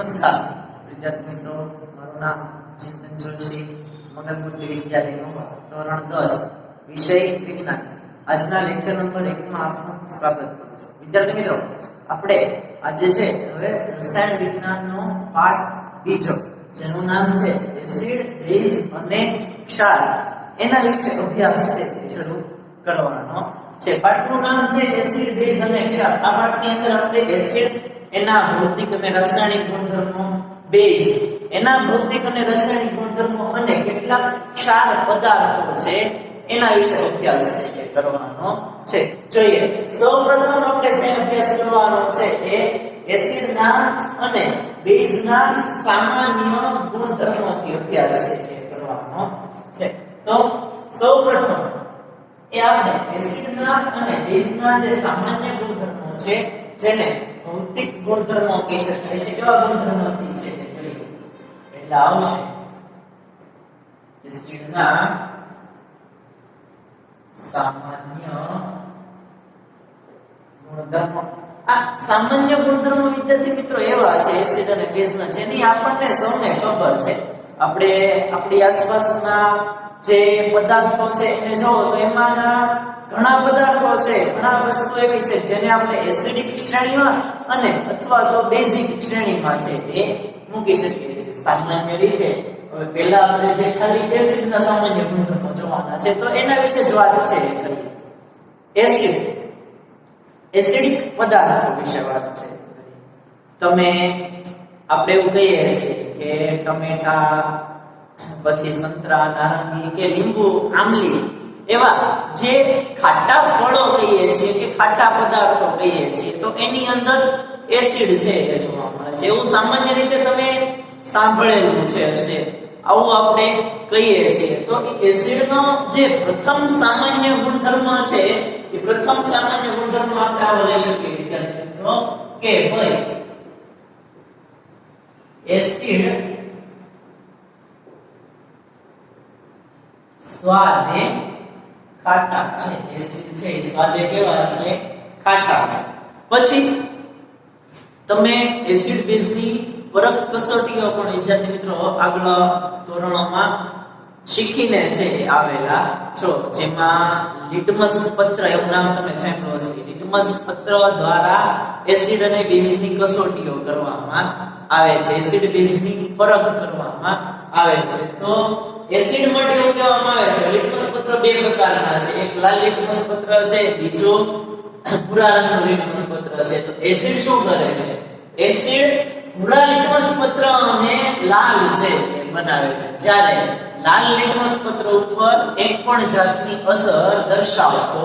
નમસ્કાર વિદ્યાર્થી મિત્રો, મારું નામ ચિંતન જોશી, મગનમૂર્તિ વિદ્યાલયનું ધોરણ 10 વિષય વિજ્ઞાન. આજના લેક્ચર નંબર 1 માં આપનું સ્વાગત કરું છું. વિદ્યાર્થી મિત્રો, આપણે આજે છે હવે રસાયણ વિજ્ઞાનનો પાઠ બીજો, જેનું નામ છે એસિડ, બેઝ અને ક્ષાર, એના વિશે અભ્યાસ છે શરૂ કરવાનો છે. પાઠનું નામ છે એસિડ, બેઝ અને ક્ષાર. આ પાઠની અંદર આપણે એસિડ એના ભૌતિક અને રાસાયણિક ગુણધર્મો, બેઝ એના ભૌતિક અને રાસાયણિક ગુણધર્મો અને કેટલાક ક્ષાર પદાર્થો છે એના વિશે અભ્યાસ છે કરવાનો છે. જોઈએ, સૌપ્રથમ આપણે જે અભ્યાસ કરવાનો છે એ એસિડના અને બેઝના સામાન્ય ગુણધર્મોથી અભ્યાસ છે કરવાનો છે. તો સૌપ્રથમ એ આપણે એસિડના અને બેઝના જે સામાન્ય ગુણધર્મો છે, જેને ભૌતિક ગુણધર્મો કહી શકાય છે, કેવા ગુણધર્મોથી છે એ જોઈએ. એટલે આવશે એસિડના સામાન્ય ગુણધર્મો. આ સામાન્ય ગુણધર્મો વિદ્યાર્થી મિત્રો એવા છે એસિડ અને બેઝના, જેની આપણને સૌને ખબર છે. આપણે આપણી આસપાસના જે પદાર્થો છે એને જોવો તો એમાંના ઘણા પદાર્થો છે, ઘણા વસ્તુ એવી છે જેને આપણે એસિડિક શ્રેણીમાં અને અથવા તો બેઝિક શ્રેણીમાં છે એ મૂકી શકીએ છીએ. સામાન્ય રીતે હવે પહેલા આપણે જે ખાલી એસિડના સામાન્ય ગુણધર્મો જોવાના છે, તો એના વિશે જ વાત છે. એસિડ, એસિડિક પદાર્થો વિશે વાત છે. તમે આપણે એવું કહીએ છીએ કે ટમેટા, પછી સંતરા, નારંગી કે લીંબુ, આમલી, એવા જે ખાટા ફળો કહીએ છીએ કે ખાટા પદાર્થો કહીએ છીએ, તો એની અંદર એસિડ છે એ જોવા મળે છે. એવું સામાન્ય રીતે તમે સાંભળેલું છે હશે, આવું આપણે કહીએ છીએ. તો એસિડનો જે પ્રથમ સામાન્ય ગુણધર્મ છે, એ પ્રથમ સામાન્ય ગુણધર્મ આપણે આવો લઈ શકીએ વિદ્યાર્થી મિત્રો કે ભાઈ એસિડ સ્વાદે ખાટા છે. એસિડ છે એ સ્વાદે કેવા છે? ખાટા છે. પછી તમે એસિડ બેઝની પરખ કસોટીઓ પણ વિદ્યાર્થી મિત્રો આગળ ધોરણોમાં શીખીને છે આવેલા છો, જેમાં લિટમસ પત્ર એવું નામ તમે સાંભળ્યું હશે. લિટમસ પત્ર દ્વારા એસિડ અને બેઝની કસોટીઓ કરવામાં આવે છે, એસિડ બેઝની પરખ કરવામાં આવે છે. તો એસિડ માટે એવું કહેવામાં આવે છે લિટમસ પત્ર બે પ્રકારના છે. એક લાલ લિટમસ પત્ર છે, બીજું ભૂરા રંગનું લિટમસ પત્ર છે. તો એસિડ શું કરે છે? એસિડ ભૂરા લિટમસ પત્ર અને લાલ છે એ બનાવે છે, જ્યારે લાલ લિટમસ પત્ર ઉપર એક પણ જાતની અસર દર્શાવતો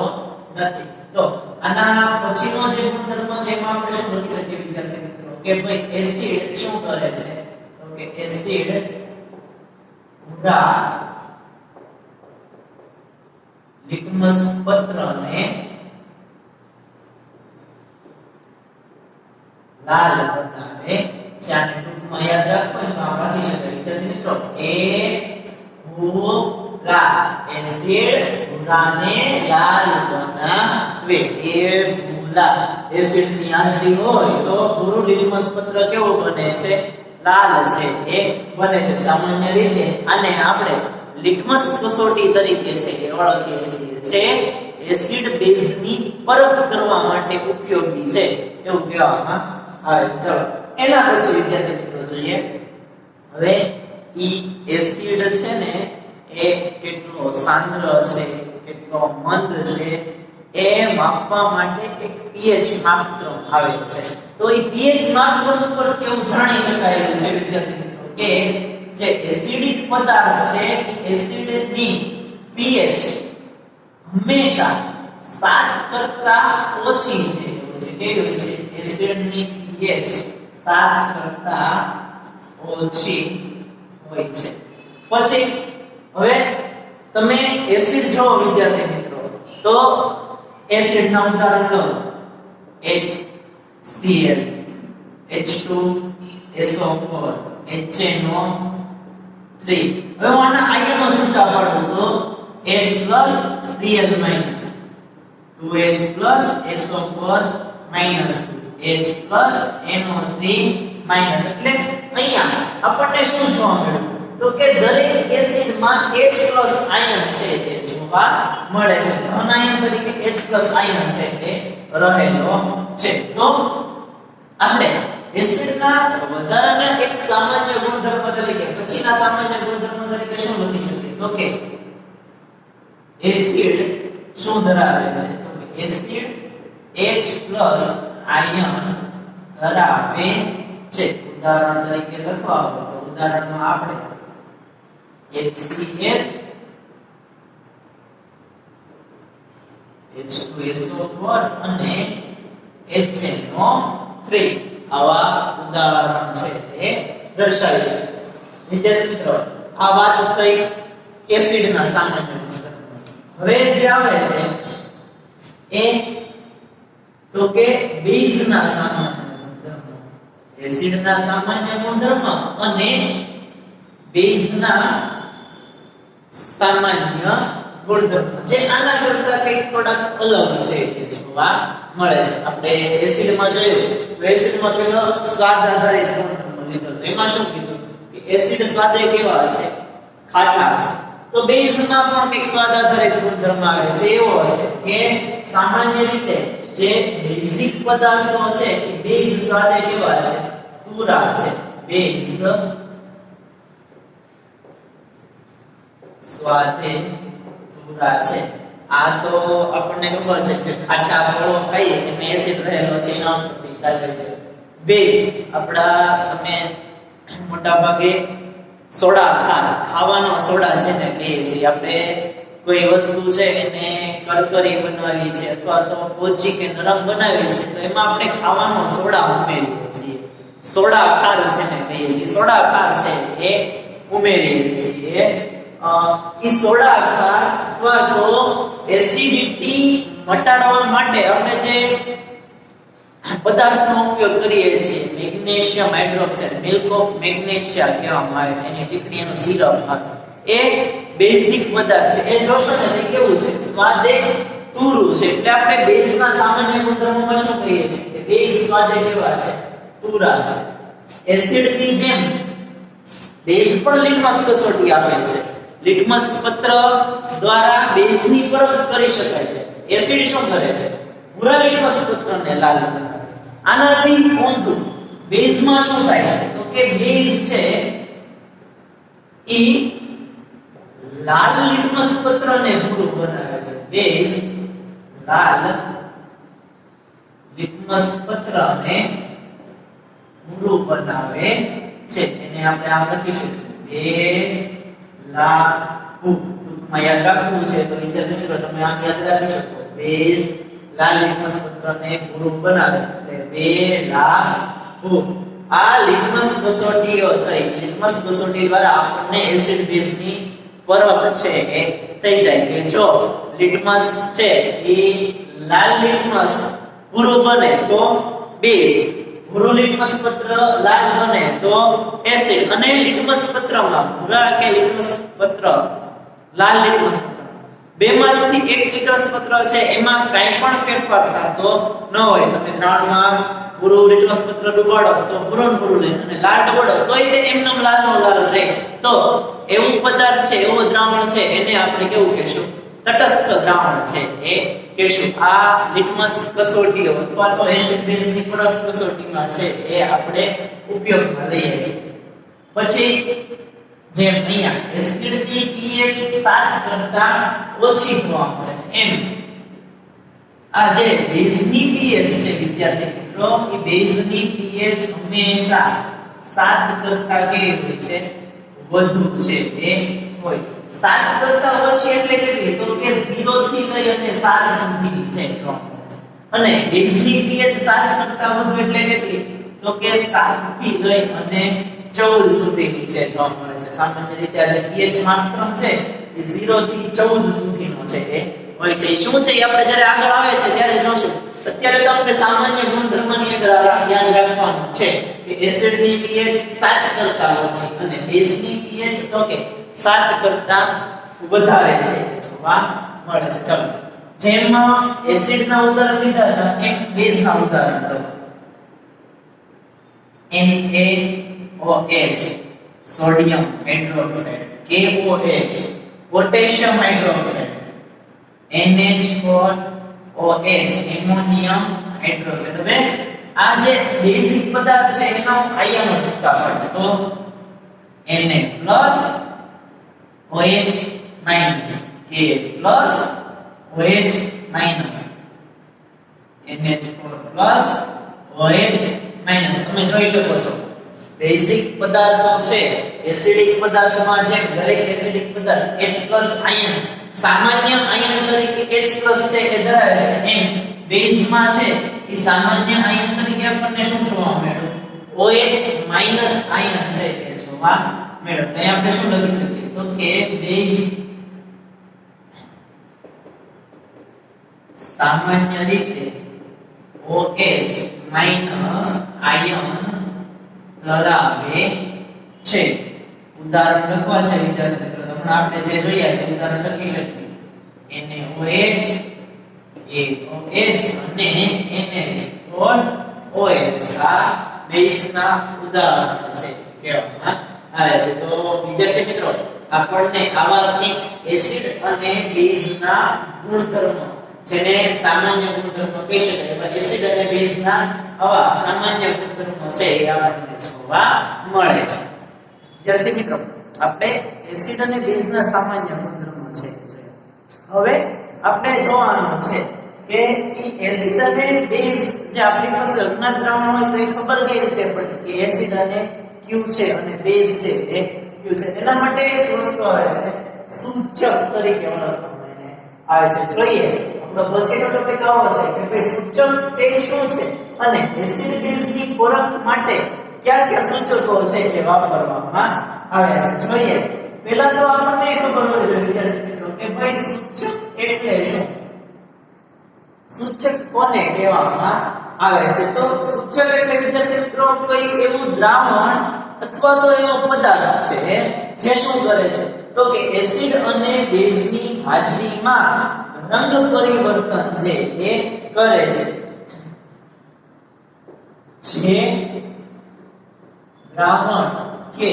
નથી. તો આના પછીનો જે ગુણધર્મ છે એમાં આપણે શું લખી શકીએ વિદ્યાર્થી મિત્રો કે ભાઈ એસિડ શું કરે છે? તો કે એસિડ ભૂરા લિટમસ પત્રને લાલ બનાવે છે. આને ટૂંકમાં યાદ રાખો તો આમ લખી શકાય વિદ્યાર્થી મિત્રો, એ ભૂરા, એસિડ ભૂરાને લાલ બનાવે. એ ભૂરા એસિડની હાજરી હોય તો ભૂરું લિટમસ પત્ર કેવું બને છે? લાલ છે એ બને છે. સામાન્ય રીતે આને આપણે લિટમસ કસોટી તરીકે છે એ ઓળખીએ છીએ, છે એસિડ બેઝની પરખ કરવા માટે ઉપયોગી છે એવું કહેવામાં આવે છે. ચલો એના પછી વિદ્યાર્થી મિત્રો જોઈએ, હવે ઈ એસિડ છે ને એ કેટલો સાંદ્ર છે, કેટલો મંદ છે એ માપવા માટે એક pH માપક્રમ આવે છે. તો એ pH માપક્રમ ઉપર કેવું જાણી શકાય છે વિદ્યાર્થી મિત્રો કે જે એસિડિક પદાર્થ છે એસિડની pH હંમેશા 7 કરતા ઓછી હોય છે. કેવી હોય છે? એસિડની pH 7 કરતા ઓછી હોય છે. પછી હવે તમે એસિડ જો વિદ્યાર્થી મિત્રો, તો એસિડના ઉદાહરણ લો, HCl, H2SO4, HNO3. હવે હું આના આયનો છૂટા પાડું તો H+Cl-, 2H+SO4 -2, H+NO3 માઈનસ એટલે અહીંયા આપણને શું જોવા મળ્યું તો કે દરેક એસિડમાં H+ આયન છે એ જોવા મળે છે ધન આયન તરીકે H+ આયન છે એ રહેલો છે તો આપણે એસિડના વધારાના એક સામાન્ય ગુણધર્મ તરીકે પછીના સામાન્ય ગુણધર્મ તરીકે શું લખી શકીએ તો કે એસિડ શું ધરાવે છે તો કે એસિડ H+ આયન ધરાવે છે ઉદાહરણ તરીકે લખવા હોય તો ઉદાહરણમાં આપણે HCl H2SO4 અને HNO3 આવા ઉદાહરણ છે તે દર્શાવી છે વિદ્યાર્થી મિત્રો આ વાત થઈ એસિડના સામાન્ય ગુણધર્મ હવે જે આવે છે એ તો કે બેઝના સામાન્ય ગુણધર્મ એસિડના સામાન્ય ગુણધર્મ અને બેઝના સામાન્ય ગુણધર્મ જે આના કરતા કંઈક થોડાક અલગ છે એ જોવા મળે છે આપણે એસિડમાં જોયું તો એસિડમાં પેલો સ્વાદ આધારિત ગુણધર્મ લીધો તો એમાં શું કીધું કે એસિડ સ્વાદે કેવા છે ખાટા છે તો બેઝમાં પણ કંઈક સ્વાદ આધારિત ગુણધર્મ આવે છે એવો છે કે સામાન્ય રીતે જે બેઝિક પદાર્થો છે એ બેઝ સ્વાદે કેવા છે તુરા છે બેઝ સ્વાદે તુરા છે આ તો આપણને ખબર છે કે ખાટા ફળો ખાઈએ એમાં એસિડ રહેલો છે એના પરથી ખ્યાલ હોય છે બેઝ આપડા તમે મોટા ભાગે સોડા ખાવાનો સોડા છે ને કહીએ છીએ આપણે કોઈ વસ્તુ છે એને કરકરી બનાવી છે અથવા તો પોચી કે નરમ બનાવી છે તો એમાં આપણે ખાવાનો સોડા ઉમેરીએ છીએ સોડા ખાર છે ને કહીએ છીએ સોડા ખાર છે એ ઉમેરીએ છીએ ઈ સોડા ખાર અથવા તો એસિડિટી મટાડવા માટે આપણે જે પદાર્થનો ઉપયોગ કરીએ છીએ magnesium hydroxide milk of magnesia કહેવામાં આવે છે એની ટીકડીનું સિરપ એ બેઝિક પદાર્થ છે એ જોશો ને તે કેવું છે સ્વાદે તુરું છે એટલે આપણે બેઝના સામાન્ય ગુણધર્મોમાં શું કહીએ છીએ કે બેઝ સ્વાદે કેવા છે તુરા છે એસિડની જેમ બેઝ પણ લિટમસ કસોટી આપે છે લિટમસ પત્ર દ્વારા બેઝની પરખ કરી શકાય છે એસિડ શું કરે છે પૂરા લિટમસ પત્રને લાલ બનાવે આનાથી ઊંધું બેઝમાં શું થાય છે તો કે બેઝ છે ઈ લાલ લિટમસ પત્રને ભૂરું બનાવે છે બેઝ લાલ લિટમસ પત્રને ભૂરું બનાવે છે એને આપણે આમ લખીશું બે લાહુ ટૂંકમાં યાદ રાખવું છે તો વિદ્યાર્થી મિત્રો તમે આમ યાદ રાખી શકો બેઝ લાલ લિટમસ પત્રને ભૂરું બનાવે એટલે બે લાહુ આ લિટમસ કસોટીઓ થઈ લિટમસ કસોટી દ્વારા આપણને એસિડ બેઝની પરખ છે એ થઈ જાય કે જો લિટમસ છે એ લાલ લિટમસ ભૂરું બને તો બેઝ ભૂરું લિટમસ પત્ર લાલ બને તો એસિડ અને લિટમસ પત્રમાં ભૂરા કે લિટમસ પત્ર લાલ લિટમસ પત્ર બેમાંથી એક લિટમસ પત્ર છે એમાં કાંઈ પણ ફેરફાર થતો ન હોય તમે દ્રાવણમાં ભૂરું લિટમસ પત્ર ડુબાડો તો ભૂરું લે અને લાલ ડુબાડો તોય તે એમનેમ લાલનો લાલ રહે તો એવું પદાર્થ છે એવો દ્રાવણ છે એને આપણે કેવું કહેશું તટસ્થ દ્રાવણ છે એ કહેશું આ લિટમસ કસોટીઓ અથવા તો એસિડ બેઝની પરખ કસોટીમાં છે એ આપણે ઉપયોગમાં લઈએ છીએ પછી જેમ અહીંયા એસિડની pH 7 કરતા ઓછી જોવા મળે એમ આ જે બેઝની pH છે વિદ્યાર્થી મિત્રો એ બેઝની pH હંમેશા 7 કરતા કેવી હોય છે વધુ છે એ હોય 7 કરતા ઓછી એટલે કેટલી તો કે 0 થી લઈ અને 7 સુધીની છે જોવા મળે છે અને બેઝની pH 7 કરતા વધુ એટલે કેટલી તો કે 7 થી લઈ અને 14 સુધીની છે જોવા મળે છે સામાન્ય રીતે આ જે pH માત્રમ છે એ 0 થી 14 સુધીનો છે એ હોય છે શું છે એ આપણે જ્યારે આગળ આવે છે ત્યારે જોશું અત્યારે તો આપણે સામાન્ય ગુણધર્મની અંદર યાદ રાખવાનું છે કે એસિડની pH 7 કરતા ઓછી અને બેઝની pH તો કે 7 કરતા વધારે છે જોવા મળે છે ચલો જેમ એસિડના ઉદાહરણ લીધા હતા એમ બેઝના ઉદાહરણ લો NaOH sodium hydroxide, KOH potassium hydroxide, NH4OH ammonium hydroxide. હવે આ જે બેઝિક પદાર્થ છે એના આયનો છૂટા પડે તો Na OH K OH NH4 OH તમે જોઈ શકો છો બેઝિક પદાર્થો છે એસિડિક પદાર્થમાં જેમ દરેક એસિડિક પદાર્થ H+ આયન સામાન્ય આયન તરીકે H+ છે એ ધરાવે છે એમ બેઝમાં છે એ સામાન્ય આયન તરીકે આપણને શું જોવા મળે OH- આયન છે એ જોવા મળે. અહીં આપણે શું લખી શકીએ તો કે બેઝ સામાન્ય રીતે OH- આયન ધરાવે છે. ઉદાહરણ લખવા છે વિદ્યાર્થી મિત્રો હમણાં આપણે જે જોઈએ તે ઉદાહરણ લખી શકીએ NaOH અને NH4OH આ બેઝના ઉદાહરણ છે કહેવામાં આવે છે. તો વિદ્યાર્થી મિત્રો આપણને આવા એક એસિડ અને બેઝના ગુણધર્મો જેને સામાન્ય ગુણધર્મો કહી શકાય એસિડ અને બેઝના આવા સામાન્ય ગુણધર્મો છે એ આપણને જોવા મળે છે. વિદ્યાર્થી મિત્રો આપણે એસિડ અને બેઝના સામાન્ય ગુણધર્મો છે. હવે આપણે જોવાનું છે કે ઈ એસિડ અને બેઝ જે આપણી પાસે અજ્ઞાત દ્રાવણ હોય તો એ ખબર કઈ રીતે પડે કે એસિડ અને Q છે અને બેઝ છે એ Q છે. એના માટે એક વસ્તુ આવે છે સૂચક તરીકે ઓળખવામાં આવે છે. જોઈએ આપણો પછીનો ટોપિક આવો છે કે ભાઈ સૂચક એ શું છે અને એસિડ બેઝની ઓળખ માટે કયા કયા સૂચકો છે એ વાપરવામાં આવે છે. જોઈએ પહેલા તો આપણને ખબર હોવી જોઈએ વિદ્યાર્થી મિત્રો કે ભાઈ સૂચક એટલે શું, સૂચક કોને કહેવામાં આવે છે. તો સૂચક એટલે વિદ્યાર્થી મિત્રો કોઈ એવું દ્રાવણ અથવા તો એવો પદાર્થ છે જે શું કરે છે તો કે એસિડ અને બેઝની હાજરીમાં રંગ પરિવર્તન છે એ કરે છે. જે દ્રાવણ કે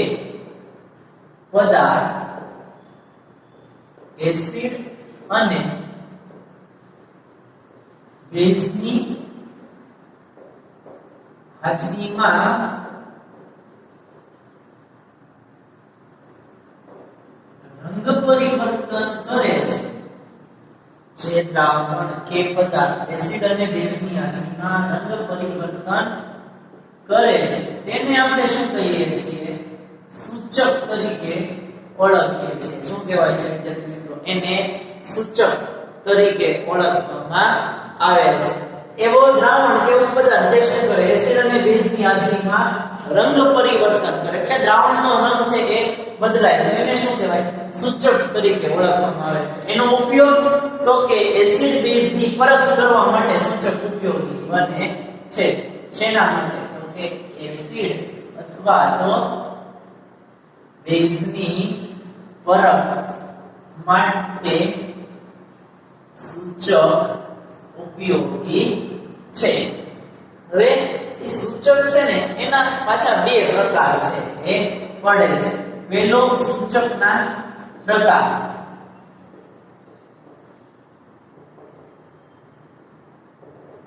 પદાર્થ એસિડ અને બેઝની હાજરીમાં રંગ પરિવર્તન કરે છે. જે દ્રાવણ કે પદાર્થ એસિડ અને બેઝની હાજરીમાં રંગ પરિવર્તન કરે છે તેને આપણે શું કહીએ છીએ સૂચક તરીકે ઓળખીએ છીએ. શું કહેવાય છે વિદ્યાર્થી મિત્રો એને સૂચક તરીકે ઓળખવામાં આવે છે. એવો દ્રાવણ કે એવો પદાર્થ જે શું કરે એસિડ અને બેઝની હાજરીમાં રંગ પરિવર્તન કરે એટલે દ્રાવણનો રંગ છે એ બદલાય તો એને શું કહેવાય સૂચક તરીકે ઓળખવામાં આવે છે. એનો ઉપયોગ તો કે એસિડ બેઝની પરખ કરવા માટે સૂચક ઉપયોગી બને છે. શેના માટે તો કે એસિડ અથવા તો બેઝની પરખ માટે સૂચક ઉપયોગી છે. હવે એ સૂચક છે ને એના પાછા બે પ્રકાર છે એ પડે છે. પહેલો સૂચકના પ્રકાર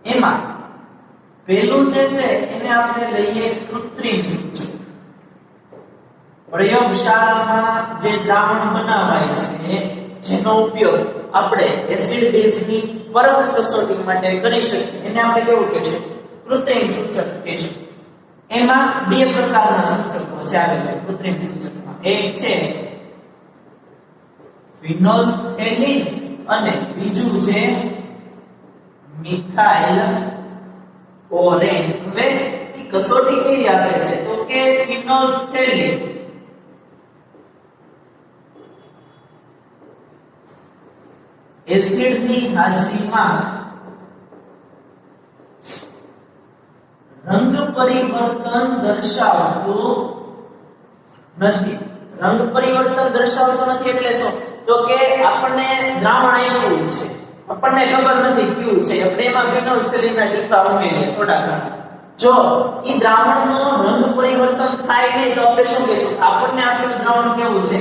એમાં પહેલું જે છે એને આપણે લઈએ કૃત્રિમ સૂચક. પ્રયોગશાળામાં જે દ્રાવણ બનાવાય છે જેનો ઉપયોગ આપણે એસિડ બેઝની પરખ કસોટી માટે કરી શકીએ એને આપણે કેવું કહીશું કૃત્રિમ સૂચક કહીશું. એમાં બે પ્રકારના સૂચકો છે આવે છે કૃત્રિમ સૂચકમાં. એક છે ફિનોલ્ફથેલિન અને બીજું છે મિથાઇલ ઓરેન્જ. હવે કસોટી કેવી આપે છે તો કે ફિનોલ્ફથેલિન એસિડની હાજરીમાં રંગ પરિવર્તન દર્શાવતું નથી. રંગ પરિવર્તન દર્શાવતું નથી એટલે શું તો કે આપણને દ્રાવણ આપ્યું છે આપણને ખબર નથી કયું છે આપણે એમાં ફિનોલ્ફથેલિનના ટીપા ઉમેરીએ થોડા ઘણા જો ઈ દ્રાવણનો રંગ પરિવર્તન થાય નહીં તો આપણે શું કહીશું? આપણને આપેલું દ્રાવણ કેવું છે?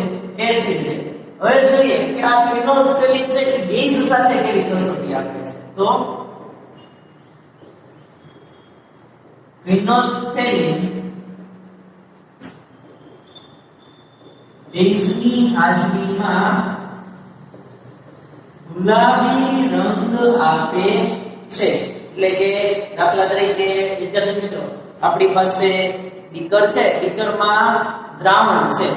એસિડ છે. હવે જોઈએ કે આ ફિનોલ્ફથેલિન છે એ બેઝ સાથે કેવી કસોટી આપે છે. તો ફિનોલ્ફથેલિન બેઝની હાજરીમાં ગુલાબી રંગ આપે છે. એટલે કે દાખલા તરીકે વિદ્યાર્થી મિત્રો આપણી પાસે બીકર છે, બીકરમાં દ્રાવણ છે.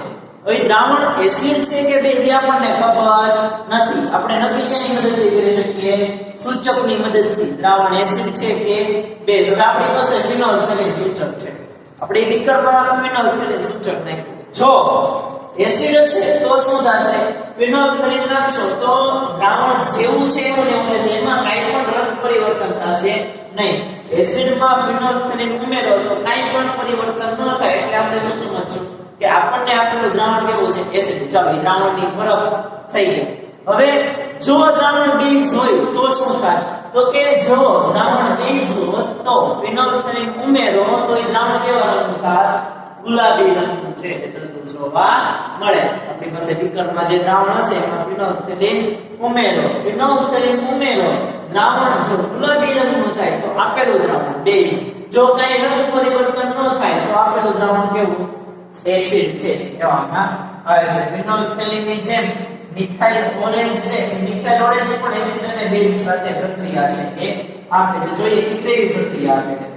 હવે દ્રાવણ એસિડ છે કે બેઝ એ આપણને ખબર નથી. આપણે નક્કી શેની મદદથી કરી શકીએ? સૂચકની મદદથી. દ્રાવણ એસિડ છે કે બેઝ. હવે આપણી પાસે ફિનોલ્ફથેલિન સૂચક છે. આપણે બીકરમાં ફિનોલ્ફથેલિન સૂચક નાખ્યું. જો એસિડ હશે તો શું થશે? ફિનોલ્ફથેલિન નાખશો તો દ્રાવણ જેવું છે એવું ને એવું રહેશે. એમાં કાંઈ પણ રંગ પરિવર્તન થશે નહીં. એસિડમાં ફિનોલ્ફથેલિન ઉમેરો તો કાંઈ પણ પરિવર્તન ન થાય. એટલે આપણે શું સમજશું કે આપણને આપેલું દ્રાવણ કેવું છે? એસિડ. ચાલો એ દ્રાવણની બરફ થઈ ગઈ. હવે જો દ્રાવણ બેઝ હોય તો શું થાય? તો કે જો દ્રાવણ બેઝ હોય તો ફિનોલ્ફથેલિન ઉમેરો તો એ દ્રાવણ કેવા રંગનું થાય? ગુલાબી રંગનું છે એ તત્વ જોવા મળે. આપણી પાસે બીકરમાં જે દ્રાવણ હશે એમાં ફિનોલ્ફથેલિન ઉમેરો. ફિનોલ્ફથેલિન ઉમેરો દ્રાવણ જો ગુલાબી રંગનું થાય તો આપેલું દ્રાવણ બેઝ. જો કાંઈ રંગ પરિવર્તન ન થાય તો આપેલું દ્રાવણ કેવું? એસિડ છે કહેવામાં આવે છે. ફિનોલ્ફથેલિનની જેમ મિથાઇલ ઓરેન્જ છે, મિથાઇલ ઓરેન્જ પણ એસિડ અને બેઝ સાથે પ્રક્રિયા છે એ આપે છે. જોઈએ કે કેવી પ્રક્રિયા આપે છે.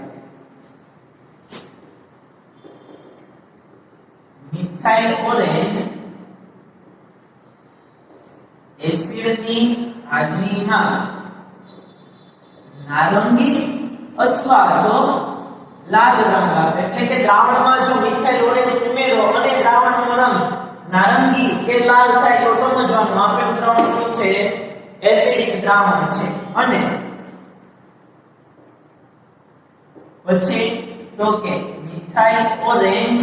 મિથાઇલ ઓરેન્જ એસિડની હાજરીમાં નારંગી અથવા તો લાલ રંગ આપે. એટલે કે દ્રાવણમાં જો મિથાઇલ ઓરેન્જ ઉમેરો અને દ્રાવણનો રંગ નારંગી કે લાલ થાય તો સમજવાનું આપેલું દ્રાવણ કેવું છે? એસિડિક દ્રાવણ છે. અને પછી તો કે મિથાઇલ ઓરેન્જ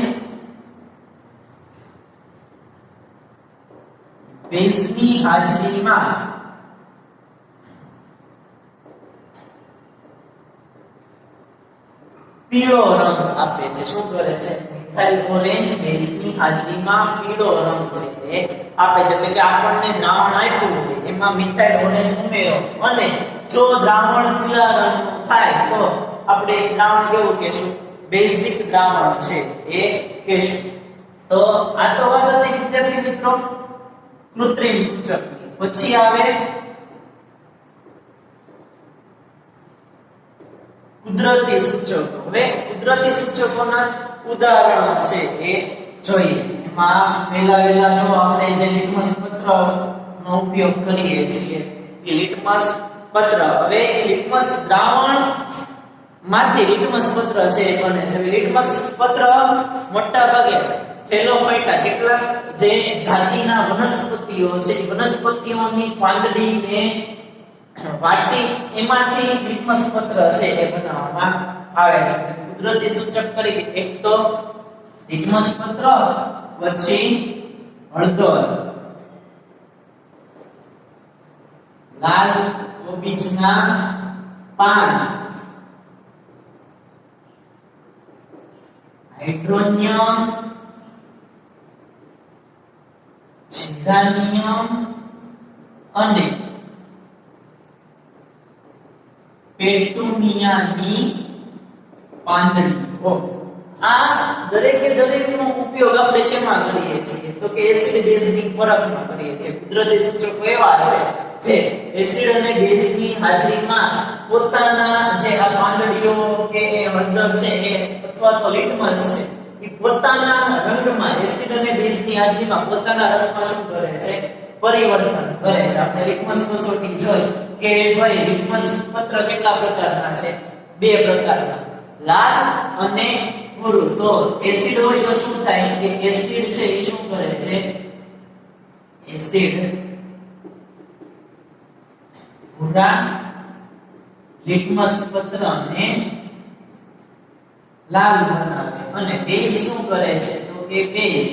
બેઝની હાજરીમાં પીળો રંગ આપે છે. શું કરે છે? મિથાઇલ ઓરેન્જ બેઝની હાજરીમાં પીળો રંગ છે એ આપે છે. એટલે કે આપણને દ્રાવણ આપ્યું હોય એમાં મિથાઇલ ઓરેન્જ ઉમેરો અને જો દ્રાવણ પીળા રંગનું થાય તો આપણે દ્રાવણ કેવું કહેશું? બેઝિક દ્રાવણ છે એ કહેશું. તો આ તો વાત હતી વિદ્યાર્થી મિત્રો કૃત્રિમ સૂચક. પછી આવે કુદરતી સૂચકો. હવે કુદરતી સૂચકોના ઉદાહરણો છે એ જોઈએ. એમાં પહેલા તો આપણે જે લિટમસ પત્રનો ઉપયોગ કરીએ છીએ એ લિટમસ પત્ર. હવે લિટમસ દ્રાવણ માંથી લિટમસ પત્ર છે એ બને છે. લિટમસ પત્ર મોટા ભાગે થેલોફાઇટા કેટલાક જે જાતિના વનસ્પતિઓ છે એ વનસ્પતિઓની પાંદડીને વાટી એમાંથી લિટમસ પત્ર છે એ બનાવવામાં આવે છે. કુદરતી સૂચક તરીકે એક તો લિટમસ પત્ર, પછી હળદર, લાલ કોબીજના પાન, હાઇડ્રોનિયમ, જીરાનિયમ અને પેટુનિયાની પાંદડીઓ. આ દરેકે દરેકનો ઉપયોગ આપણે શેમાં કરીએ છીએ? તો કે એસિડ બેઝની પરખમાં કરીએ છીએ. કુદરતી સૂચકો એવા છે જે એસિડ અને બેઝની હાજરીમાં પોતાના જે આ પાંદડીઓ કે હળદર છે એ અથવા તો લિટમસ છે એ પોતાના રંગમાં એસિડ અને બેઝની હાજરીમાં પોતાના રંગમાં શું કરે છે? પરિવર્તન કરે છે. આપણે લિટમસ કસોટી જોઈ કે ભાઈ લિટમસ પત્ર કેટલા પ્રકારના છે? બે પ્રકારના, લાલ અને ભૂરું. તો એસિડ હોય તો શું થાય કે એસિડ છે એ શું કરે છે? એસિડ ભૂરા લિટમસ પત્રને લાલ બનાવે. અને બેઝ શું કરે છે? તો કે બેઝ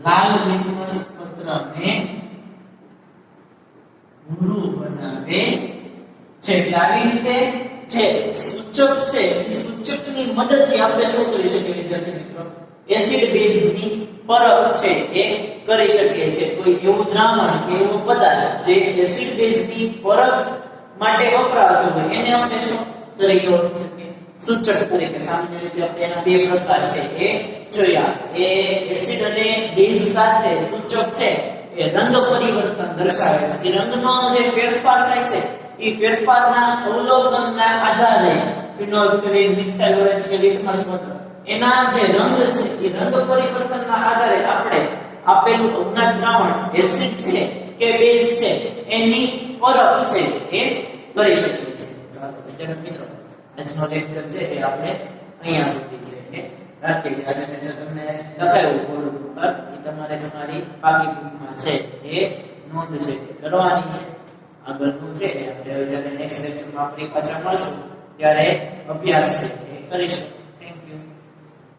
લાલ લિટમસ પત્રને ભૂરું બનાવે છે એટલે આવી રીતે જે સૂચક છે એ સૂચકની મદદથી આપણે શું કરી શકીએ વિદ્યાર્થી મિત્રો એસિડ બેઝની પરખ છે એ કરી શકીએ છીએ કોઈ એવું દ્રાવણ કે એવો પદાર્થ જે એસિડ બેઝની પરખ માટે વપરાતો હોય એને આપણે શું તરીકે ઓળખી શકીએ સૂચક તરીકે સામાન્ય રીતે આપણે એના બે પ્રકાર છે એ જોયા એ એસિડ અને બેઝ સાથે સૂચક છે એ રંગ પરિવર્તન દર્શાવે છે કે રંગનો જે ફેરફાર થાય છે એ ફેરફારના અવલોકનના આધારે ફિનોલ મિથાઇલ ઓરેન્જ કે લિટમસ પત્ર એના જે રંગ છે એ રંગ પરિવર્તનના આધારે આપણે આપેલું અજ્ઞાત દ્રાવણ એસિડ છે કે બેઝ છે એની પરખ છે એ કરી શકીએ છીએ ચાલો વિદ્યાર્થી મિત્રો આજનો લેક્ચર છે એ આપણે અહીંયા સુધી છે એ રાખીએ છીએ આજે મેં જે તમને લખાયું બોર્ડ ઉપર એ તમારે તમારી પાકી બુકમાં છે એ નોંધ છે એ કરવાની છે આગળનું છે આપણે હવે જ્યારે નેક્સ્ટ લેક્ચરમાં આપણે પાછા મળશું ત્યારે અભ્યાસ છે એ કરીશું